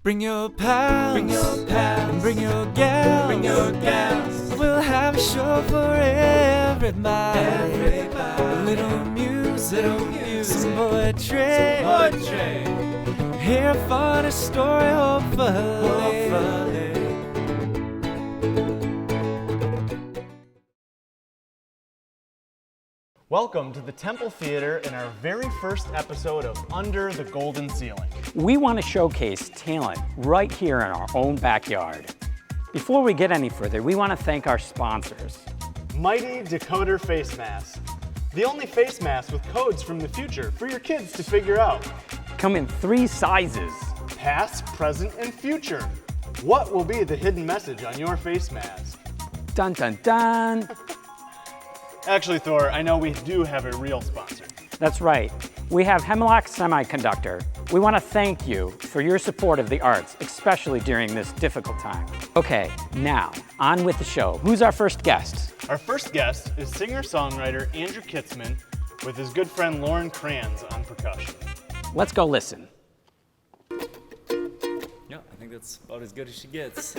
Bring your pals, and bring your gals, We'll have a show for everybody. A little music, some poetry, hear a funny story, hopefully. Welcome to the Temple Theater in our very first episode of Under the Golden Ceiling. We want to showcase talent right here in our own backyard. Before we get any further, we want to thank our sponsors. Mighty Decoder Face Mask. The only face mask with codes from the future for your kids to figure out. Come in 3 sizes. Past, present, and future. What will be the hidden message on your face mask? Dun dun dun. Actually, Thor, I know we do have a real sponsor. That's right. We have Hemlock Semiconductor. We want to thank you for your support of the arts, especially during this difficult time. Okay, now, on with the show. Who's our first guest? Our first guest is singer-songwriter Andrew Kitzman with his good friend Loren Krantz on percussion. Let's go listen. Yeah, I think that's about as good as she gets.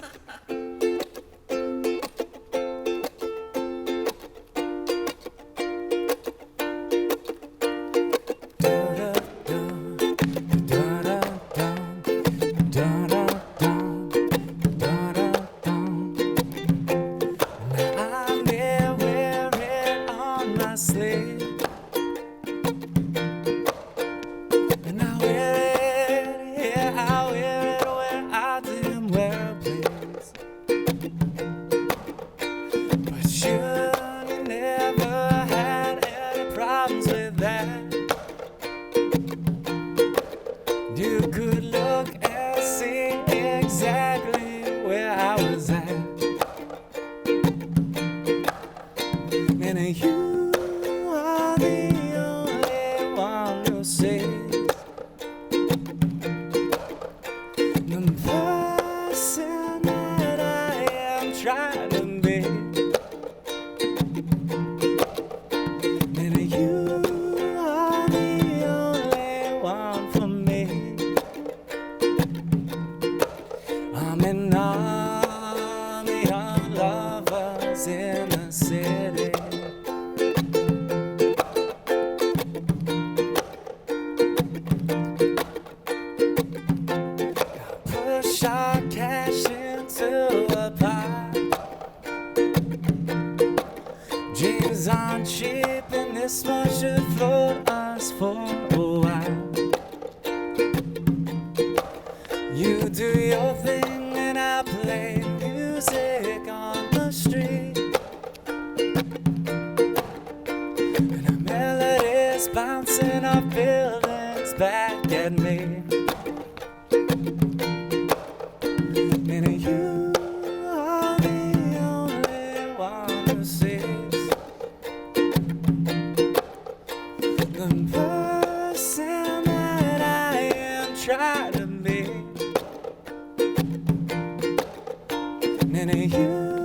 And you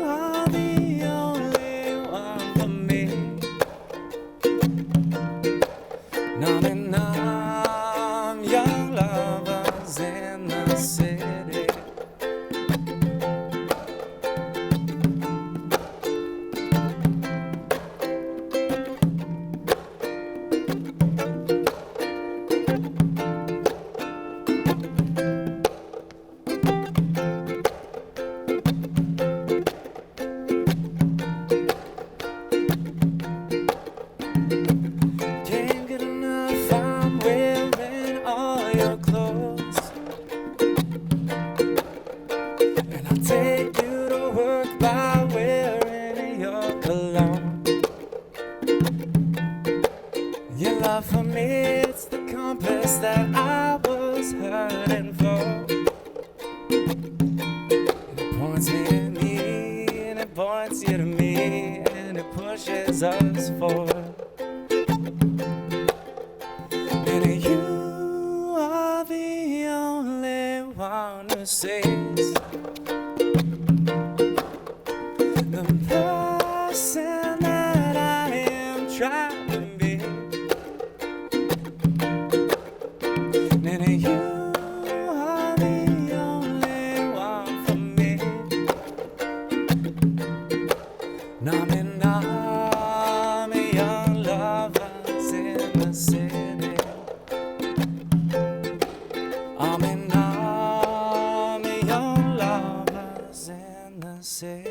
are the only one for me. Nami, young lovers in the city. Nami, young lovers in the city.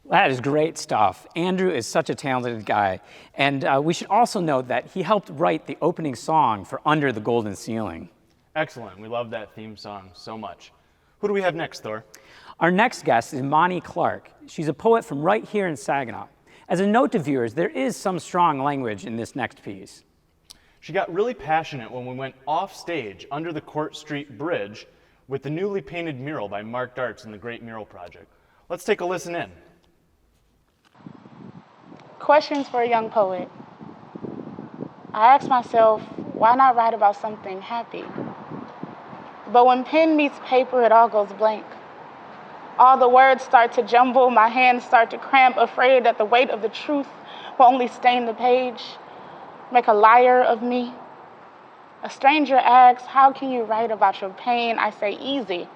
That is great stuff. Andrew is such a talented guy. And we should also note that he helped write the opening song for Under the Golden Ceiling. Excellent. We love that theme song so much. Who do we have next, Thor? Our next guest is Imani Clark. She's a poet from right here in Saginaw. As a note to viewers, there is some strong language in this next piece. She got really passionate when we went off stage under the Court Street Bridge with the newly painted mural by Mark Darts in the Great Mural Project. Let's take a listen in. Questions for a young poet. I ask myself, why not write about something happy? But when pen meets paper, it all goes blank. All the words start to jumble, my hands start to cramp, afraid that the weight of the truth will only stain the page, make a liar of me. A stranger asks, how can you write about your pain? I say, easy.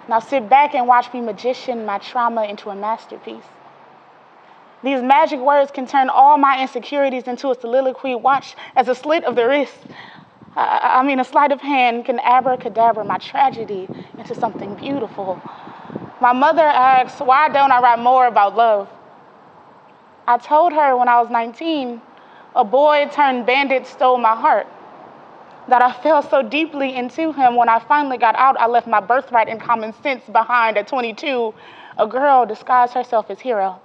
Now sit back and watch me magician my trauma into a masterpiece. These magic words can turn all my insecurities into a soliloquy. Watch as a slit of the wrist, a sleight of hand can abracadabra my tragedy into something beautiful. My mother asks, why don't I write more about love? I told her when I was 19, a boy turned bandit stole my heart. That I fell so deeply into him when I finally got out, I left my birthright and common sense behind. At 22, a girl disguised herself as hero,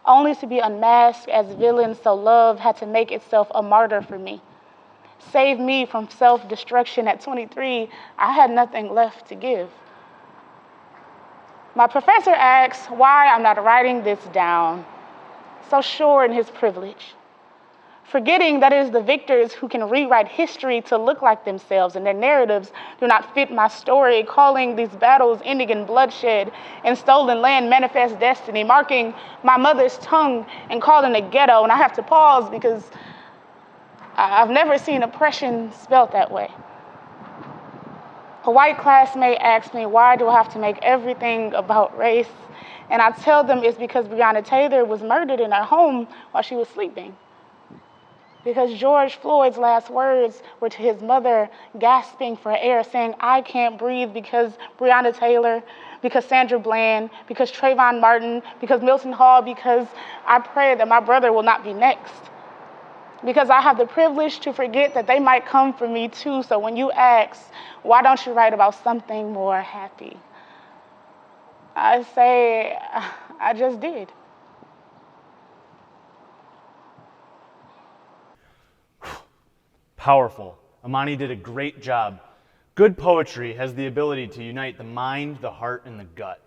only to be unmasked as villain, so love had to make itself a martyr for me. Save me from self-destruction. At 23, I had nothing left to give. My professor asks why I'm not writing this down, so sure in his privilege, forgetting that it is the victors who can rewrite history to look like themselves, and their narratives do not fit my story, calling these battles ending in bloodshed and stolen land manifest destiny, marking my mother's tongue and calling it ghetto. And I have to pause because I've never seen oppression spelt that way. A white classmate asked me, why do I have to make everything about race? And I tell them it's because Breonna Taylor was murdered in her home while she was sleeping. Because George Floyd's last words were to his mother, gasping for air, saying, I can't breathe because Breonna Taylor, because Sandra Bland, because Trayvon Martin, because Milton Hall, because I pray that my brother will not be next. Because I have the privilege to forget that they might come for me too. So when you ask, why don't you write about something more happy? I say, I just did. Powerful. Imani did a great job. Good poetry has the ability to unite the mind, the heart, and the gut.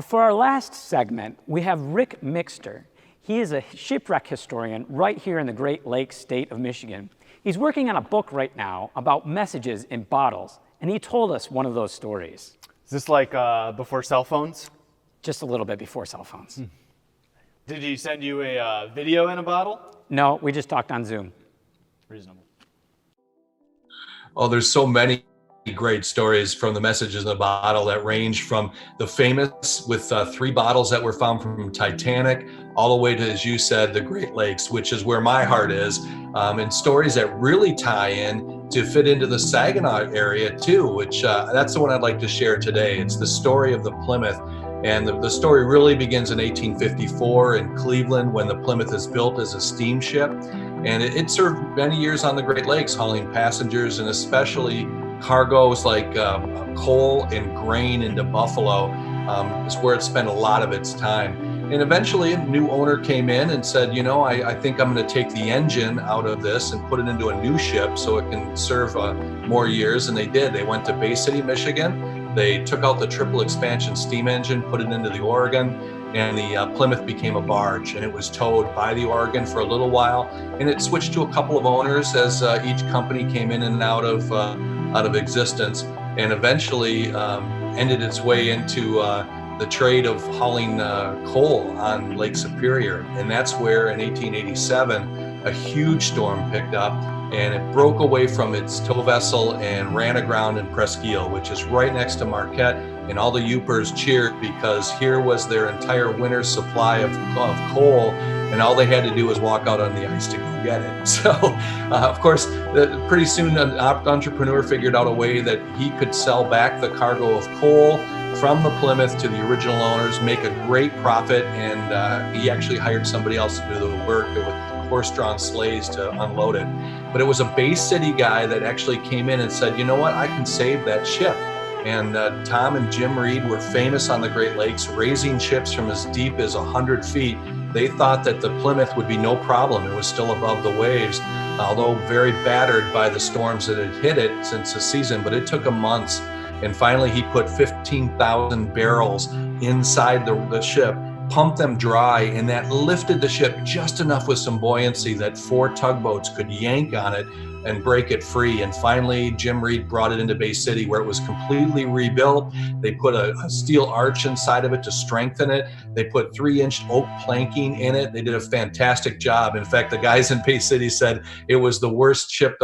For our last segment, we have Ric Mixter. He is a shipwreck historian right here in the Great Lakes state of Michigan. He's working on a book right now about messages in bottles, and he told us one of those stories. Is this like before cell phones? Just a little bit before cell phones. Did he send you a video in a bottle? No, we just talked on Zoom. Reasonable. Oh, there's so many great stories from the messages in the bottle that range from the famous with 3 bottles that were found from Titanic all the way to, as you said, the Great Lakes, which is where my heart is, and stories that really tie in to fit into the Saginaw area too, which that's the one I'd like to share today. It's the story of the Plymouth. And the story really begins in 1854 in Cleveland when the Plymouth is built as a steamship. And it served many years on the Great Lakes, hauling passengers and especially cargoes like coal and grain into Buffalo. Is where it spent a lot of its time. And eventually a new owner came in and said, you know, I think I'm going to take the engine out of this and put it into a new ship so it can serve more years. And they did. They went to Bay City, Michigan. They took out the triple expansion steam engine, put it into the Oregon, and the Plymouth became a barge, and it was towed by the Oregon for a little while, and it switched to a couple of owners as each company came in and out of existence, and eventually ended its way into the trade of hauling coal on Lake Superior. And that's where in 1887 a huge storm picked up, and it broke away from its tow vessel and ran aground in Presque Isle, which is right next to Marquette. And all the Yoopers cheered because here was their entire winter's supply of coal, and all they had to do was walk out on the ice to go get it. So, of course, pretty soon an entrepreneur figured out a way that he could sell back the cargo of coal from the Plymouth to the original owners, make a great profit, and he actually hired somebody else to do the work with horse-drawn sleighs to unload it. But it was a Bay City guy that actually came in and said, you know what, I can save that ship. And Tom and Jim Reed were famous on the Great Lakes, raising ships from as deep as 100 feet. They thought that the Plymouth would be no problem. It was still above the waves, although very battered by the storms that had hit it since the season, but it took them months. And finally, he put 15,000 barrels inside the ship, pumped them dry, and that lifted the ship just enough with some buoyancy that 4 tugboats could yank on it and break it free. And finally, Jim Reed brought it into Bay City, where it was completely rebuilt. They put a steel arch inside of it to strengthen it. They put 3-inch oak planking in it. They did a fantastic job. In fact, the guys in Bay City said it was the worst ship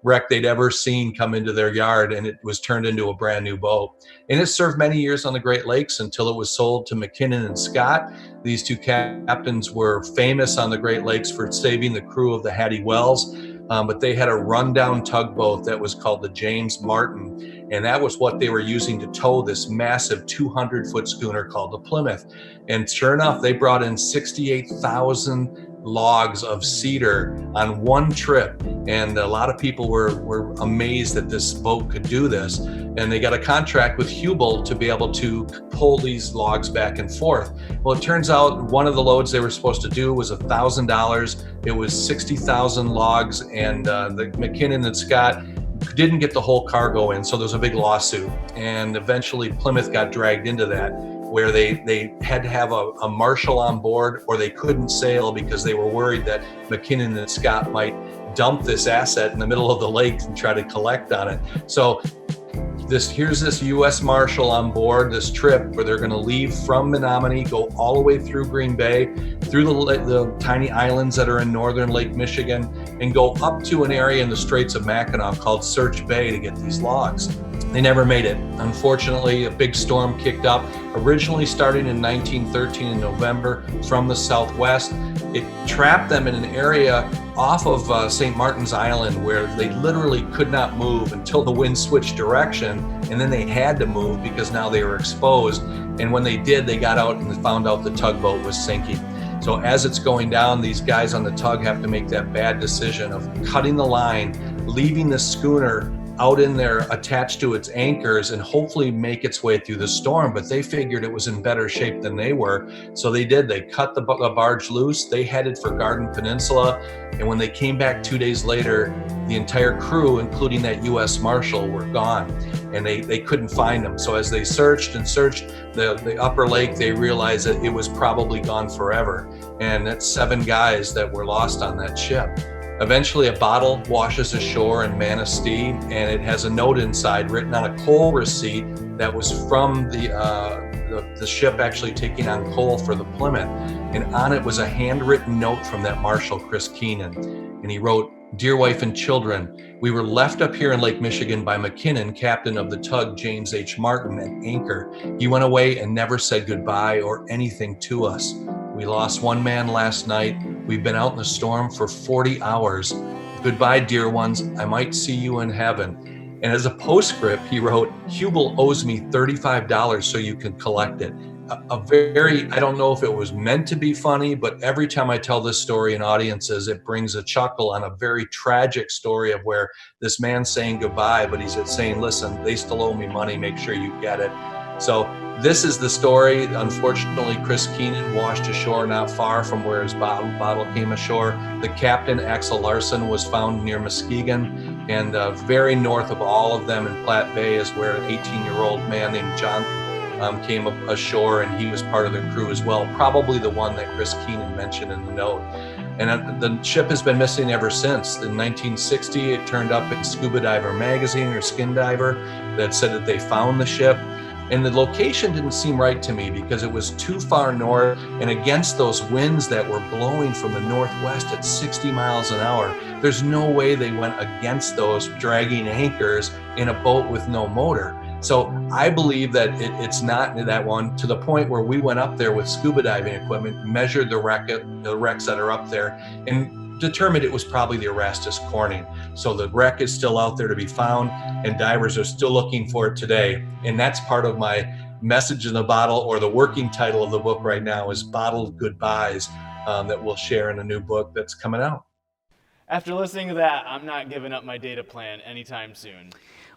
wreck they'd ever seen come into their yard, and it was turned into a brand new boat. And it served many years on the Great Lakes until it was sold to McKinnon and Scott. These 2 captains were famous on the Great Lakes for saving the crew of the Hattie Wells. But they had a rundown tugboat that was called the James Martin, and that was what they were using to tow this massive 200-foot schooner called the Plymouth. And sure enough, they brought in 68,000 logs of cedar on one trip, and a lot of people were amazed that this boat could do this. And they got a contract with Hubel to be able to pull these logs back and forth. Well, it turns out one of the loads they were supposed to do was $1,000. It was 60,000 logs, and the McKinnon and Scott didn't get the whole cargo in, so there was a big lawsuit. And eventually Plymouth got dragged into that, where they had to have a marshal on board, or they couldn't sail because they were worried that McKinnon and Scott might dump this asset in the middle of the lake and try to collect on it. So here's this U.S. Marshal on board this trip where they're going to leave from Menominee, go all the way through Green Bay, through the tiny islands that are in northern Lake Michigan, and go up to an area in the Straits of Mackinac called Search Bay to get these logs. They never made it. Unfortunately, a big storm kicked up, originally starting in 1913 in November from the southwest. It trapped them in an area off of St. Martin's Island where they literally could not move until the wind switched direction, and then they had to move because now they were exposed. And when they did, they got out and found out the tugboat was sinking. So as it's going down, these guys on the tug have to make that bad decision of cutting the line, leaving the schooner out in there attached to its anchors and hopefully make its way through the storm. But they figured it was in better shape than they were. So they did. They cut the barge loose. They headed for Garden Peninsula. And when they came back 2 days later, the entire crew, including that U.S. Marshal, were gone. And they couldn't find them. So as they searched and searched the upper lake, they realized that it was probably gone forever. And that's 7 guys that were lost on that ship. Eventually, a bottle washes ashore in Manistee, and it has a note inside written on a coal receipt that was from the ship actually taking on coal for the Plymouth. And on it was a handwritten note from that Marshal, Chris Keenan. And he wrote, "Dear wife and children, we were left up here in Lake Michigan by McKinnon, captain of the tug James H. Martin, at anchor. He went away and never said goodbye or anything to us. We lost 1 man last night. We've been out in the storm for 40 hours. Goodbye, dear ones. I might see you in heaven." And as a postscript, he wrote, "Hubel owes me $35 so you can collect it." I don't know if it was meant to be funny, but every time I tell this story in audiences, it brings a chuckle on a very tragic story of where this man's saying goodbye, but he's saying, listen, they still owe me money, make sure you get it. So this is the story. Unfortunately, Chris Keenan washed ashore not far from where his bottle came ashore. The captain, Axel Larson, was found near Muskegon, and very north of all of them in Platte Bay is where an 18-year-old man named John came ashore, and he was part of the crew as well, probably the one that Chris Keenan mentioned in the note. And the ship has been missing ever since. In 1960, it turned up in Scuba Diver magazine or Skin Diver that said that they found the ship. And the location didn't seem right to me because it was too far north and against those winds that were blowing from the northwest at 60 miles an hour. There's no way they went against those dragging anchors in a boat with no motor. So I believe that it's not that one, to the point where we went up there with scuba diving equipment, measured the wrecks that are up there, and determined it was probably the Erastus Corning. So the wreck is still out there to be found, and divers are still looking for it today. And that's part of my message in the bottle, or the working title of the book right now is Bottled Goodbyes, that we'll share in a new book that's coming out. After listening to that, I'm not giving up my data plan anytime soon.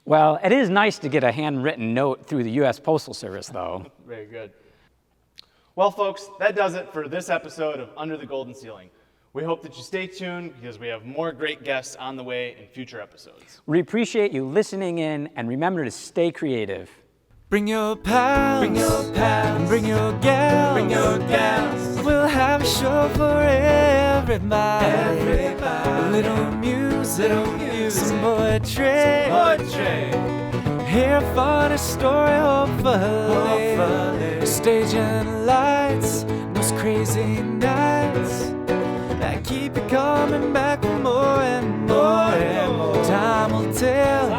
Well, it is nice to get a handwritten note through the U.S. Postal Service, though. Very good. Well, folks, that does it for this episode of Under the Golden Ceiling. We hope that you stay tuned because we have more great guests on the way in future episodes. We appreciate you listening in, and remember to stay creative. Bring your pals, and bring your gals, We'll have a show for everybody. A little music, some poetry, hear a funny story, hopefully. Stage and lights, those crazy nights that keep you coming back for more and more. Time will tell